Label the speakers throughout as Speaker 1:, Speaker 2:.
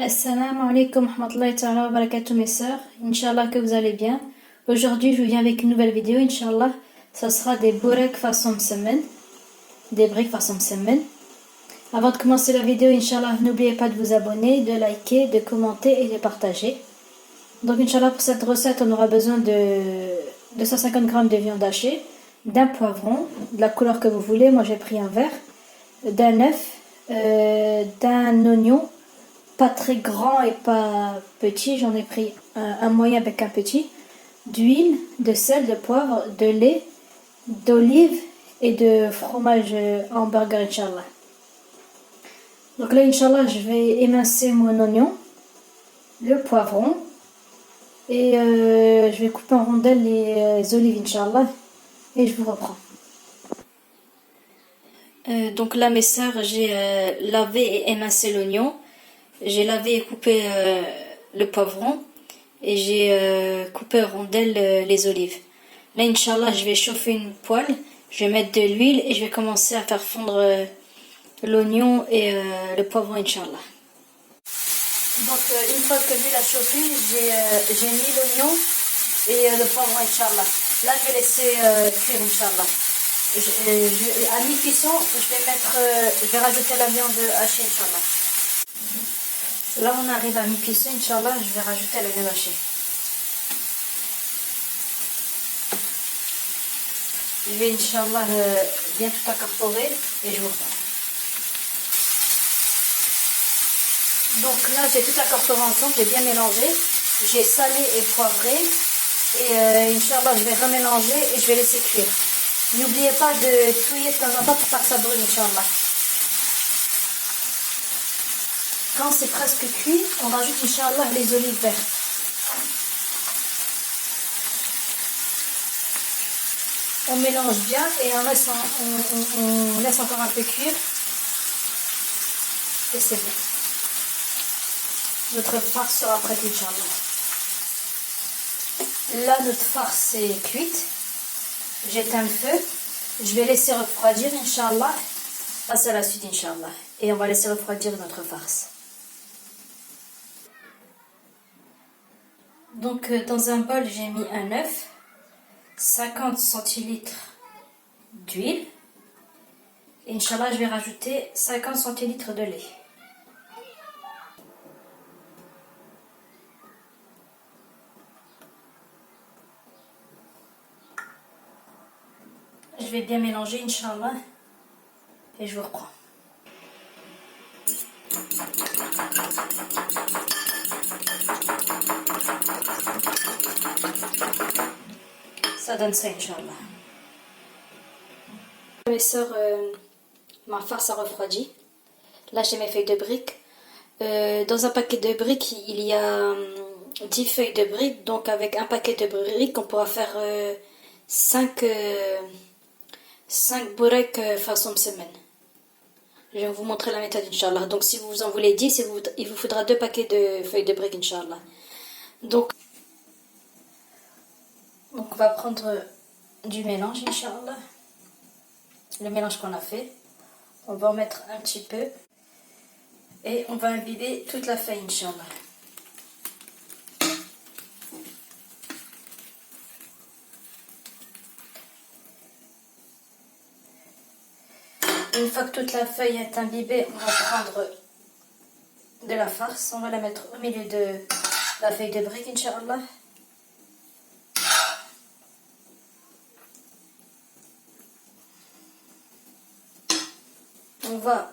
Speaker 1: Assalamu alaikum wa rahmatullahi ta'ala wa barakatuh mes sœurs. Inch'Allah que vous allez bien. Aujourd'hui je viens avec une nouvelle vidéo, Inch'Allah. Ça sera des burek façon semaine. Des briques façon semaine. Avant de commencer la vidéo, Inch'Allah, n'oubliez pas de vous abonner, de liker, de commenter et de partager. Donc Inch'Allah, pour cette recette, on aura besoin de 250 g de viande hachée, d'un poivron, de la couleur que vous voulez. Moi j'ai pris un vert, d'un œuf, d'un oignon, pas très grand et pas petit, j'en ai pris un moyen avec un petit, d'huile, de sel, de poivre, de lait, d'olive et de fromage hamburger, Inch'Allah. Donc là, Inch'Allah, je vais émincer mon oignon, le poivron, et je vais couper en rondelles les olives, Inch'Allah, et je vous reprends. Donc là, mes sœurs, j'ai lavé et émincé l'oignon. J'ai lavé et coupé le poivron et j'ai coupé en rondelles les olives. Là, Inch'Allah, je vais chauffer une poêle, je vais mettre de l'huile et je vais commencer à faire fondre l'oignon et le poivron, Inch'Allah. Donc, une fois que l'huile a chauffé, j'ai mis l'oignon et le poivron, Inch'Allah. Là, je vais laisser cuire, Inch'Allah. À mi-cuisson, je vais rajouter la viande hachée, Inch'Allah. Là, on arrive à mi-cuisson, Inch'Allah, je vais rajouter la viande hachée. Je vais, Inch'Allah, bien tout incorporer et je vous reprends. Donc là, j'ai tout incorporé ensemble, j'ai bien mélangé. J'ai salé et poivré. Et Inch'Allah, je vais remélanger et je vais laisser cuire. N'oubliez pas de touiller de temps en temps pour pas que ça brûle, Inch'Allah. Quand c'est presque cuit, on rajoute, Inch'Allah, les olives vertes. On mélange bien et on laisse encore un peu cuire. Et c'est bon. Notre farce sera prête, Inch'Allah. Là, notre farce est cuite. J'éteins le feu. Je vais laisser refroidir, Inch'Allah. Passe à la suite, Inch'Allah. Et on va laisser refroidir notre farce. Donc, dans un bol, j'ai mis un œuf, 50 centilitres d'huile. Et Inch'Allah, je vais rajouter 50 centilitres de lait. Je vais bien mélanger, Inch'Allah, et je vous reprends. Ça donne ça, Inch'Allah. Mes sœurs, ma farce a refroidi. Là, j'ai mes feuilles de briques. Dans un paquet de briques, il y a 10 feuilles de briques. Donc, avec un paquet de briques, on pourra faire 5 burek façon semaine. Je vais vous montrer la méthode, Inch'Allah. Donc, si vous en voulez 10, il vous faudra 2 paquets de feuilles de briques, Inch'Allah. Donc, on va prendre du mélange, Inch'Allah. Le mélange qu'on a fait. On va en mettre un petit peu. Et on va imbiber toute la feuille, Inch'Allah. Une fois que toute la feuille est imbibée, on va prendre de la farce. On va la mettre au milieu de la feuille de brique, Inch'Allah. On va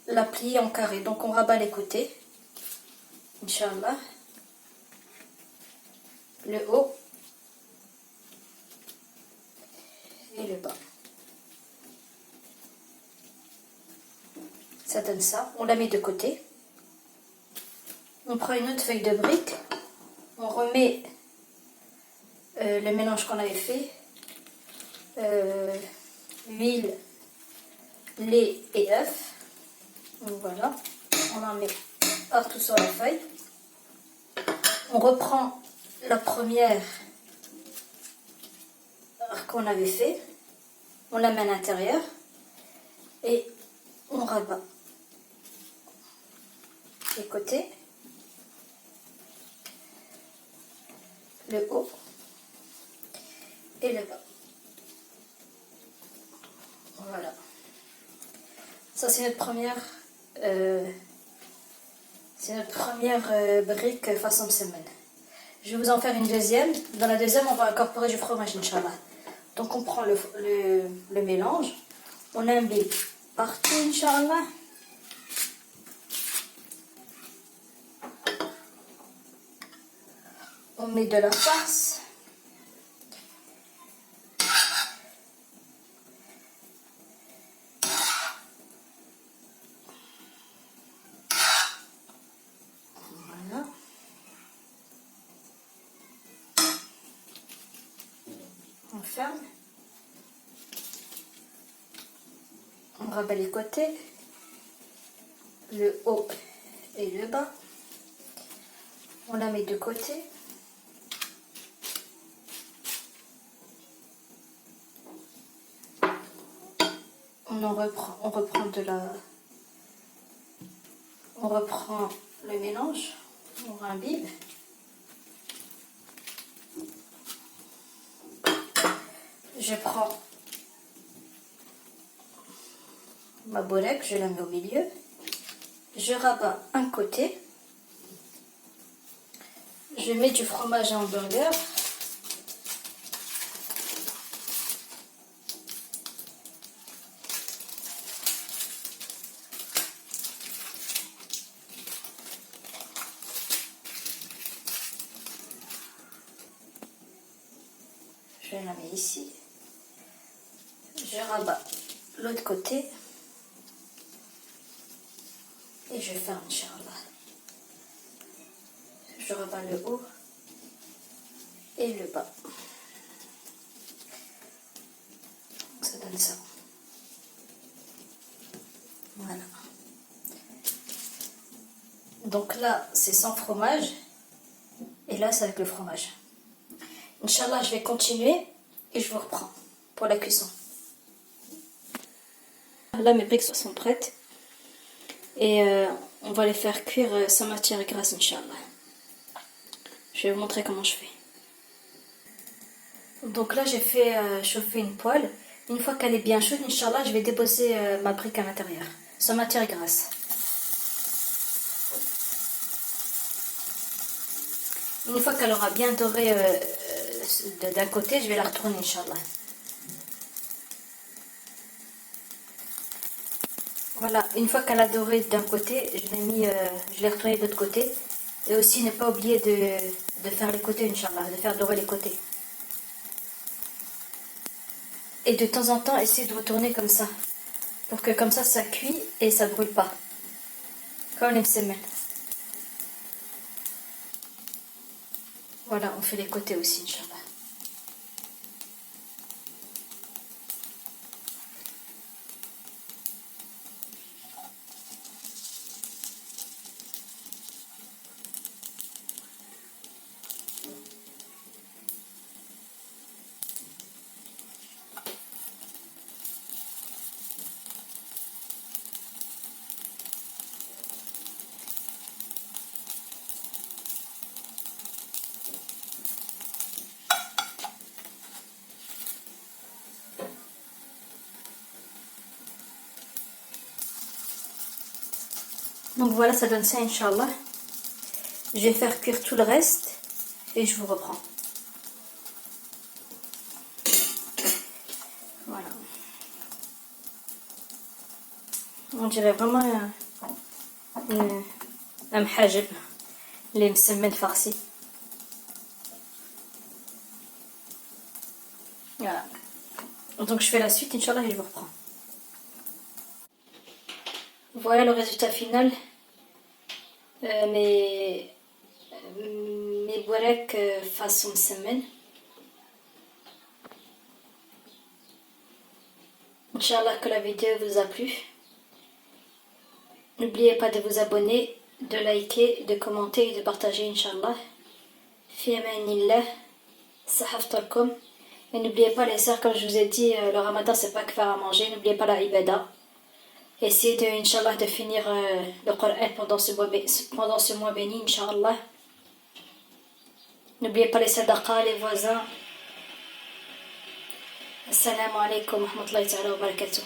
Speaker 1: la plier en carré. Donc on rabat les côtés, Inch'Allah. Le haut et le bas. Ça donne ça. On la met de côté. On prend une autre feuille de brique. On remet le mélange qu'on avait fait. Huile, lait et œuf. Voilà. On en met partout sur la feuille. On reprend la première qu'on avait fait. On la met à l'intérieur. Et on rabat les côtés. le haut et le bas. Voilà. Ça c'est notre première brique façon semaine. Je vais vous en faire une deuxième. Dans la deuxième, on va incorporer du fromage, Inch'Allah. Donc on prend le mélange, on imbibe partout, Inch'Allah. On met de la farce. Voilà. On ferme. On rabat les côtés, le haut et le bas. On la met de côté. On reprend le mélange, on imbibe. Je prends ma bolek, je la mets au milieu. Je rabats un côté. Je mets du fromage à hamburger. Je la mets ici. Je rabats l'autre côté. Et je ferme, Inch'Allah. Je rabats le haut et le bas. Ça donne ça. Voilà. Donc là, c'est sans fromage. Et là, c'est avec le fromage. Inch'Allah, je vais continuer et je vous reprends pour la cuisson. Là, mes briques sont prêtes. Et on va les faire cuire sans matière grasse, Inch'Allah. Je vais vous montrer comment je fais. Donc là, j'ai fait chauffer une poêle. Une fois qu'elle est bien chaude, Inch'Allah, je vais déposer ma brique à l'intérieur, sans matière grasse. Une fois qu'elle aura bien doré d'un côté, je vais la retourner, Inch'Allah. Voilà, une fois qu'elle a doré d'un côté, je l'ai retourné de l'autre côté. Et aussi, ne pas oublier de faire les côtés, Inch'Allah, de faire dorer les côtés. Et de temps en temps, essayez de retourner comme ça. Pour que comme ça cuit et ça ne brûle pas. Comme les msemen. Voilà, on fait les côtés aussi, Inch'Allah. Donc voilà, ça donne ça, Inch'Allah. Je vais faire cuire tout le reste et je vous reprends. Voilà. On dirait vraiment un mhajib, les msemen farcis. Voilà. Donc je fais la suite, Inch'Allah, et je vous reprends. Voilà le résultat final. Mes boureks façon semaine. Inch'Allah que la vidéo vous a plu. N'oubliez pas de vous abonner, de liker, de commenter et de partager, Inch'Allah. Fi amanillah, sahaftalkum. Et n'oubliez pas les sœurs, comme je vous ai dit, le ramadan c'est pas que faire à manger. N'oubliez pas la ibada. Essayez de, Inch'Allah, de finir le Coran pendant ce mois béni, Inch'Allah. N'oubliez pas les sadaqa, les voisins. Assalamu alaikum wa rahmatullahi wa barakatuh.